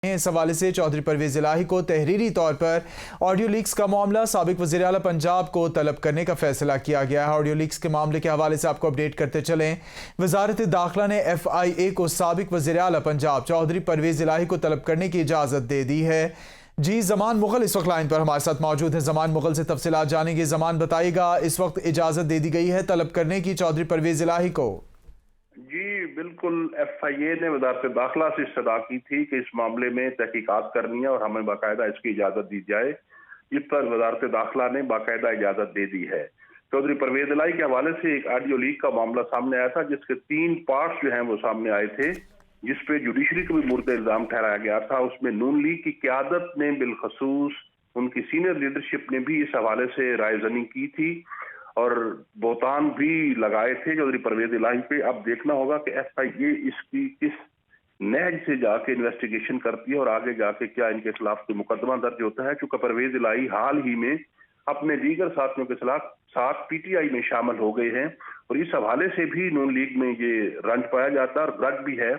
इस हवाले से चौधरी परवेज इलाही को तहरीरी तौर पर ऑडियो लीक्स का मामला साबिक वज़ीर आला पंजाब को तलब करने का फैसला किया गया है। ऑडियो लीक्स के मामले के हवाले से आपको अपडेट करते चलें। वजारत दाखिला ने FIA को साबिक वज़ीर आला पंजाब चौधरी परवेज इलाही को तलब करने की इजाज़त दे दी है। जी, जमान मुगल इस वक्त लाइन पर हमारे साथ मौजूद है। जमान मुगल से तफसीलात जानेंगे। जमान, बताइएगा, इस वक्त इजाज़त दे दी गई है तलब करने की चौधरी परवेज इलाही को? जी बिल्कुल, FIA ने वजारत दाखिला से इस्तदा की थी कि इस मामले में तहकीकात करनी है और हमें बाकायदा इसकी इजाज़त दी जाए। इस पर वजारत दाखिला ने बाकायदा इजाज़त दे दी है। चौधरी परवेज इलाही के हवाले से एक ऑडियो लीक का मामला सामने आया था, जिसके 3 पार्ट्स जो हैं वो सामने आए थे, जिसपे जुडिशरी को भी मुर्द इल्जाम ठहराया गया था। उसमें नून लीग की क़यादत ने बिलखसूस उनकी सीनियर लीडरशिप ने भी इस हवाले से रायज़नी की थी और बोतान भी लगाए थे चौधरी परवेज इलाही पे। अब देखना होगा कि FIA इसकी किस नहज से जाके इन्वेस्टिगेशन करती है और आगे जाके क्या इनके खिलाफ कोई मुकदमा दर्ज होता है। चूंकि परवेज इलाही हाल ही में अपने दीगर साथियों के साथ PTI में शामिल हो गए हैं और इस हवाले से भी नून लीग में ये रंज पाया जाता है और रज भी है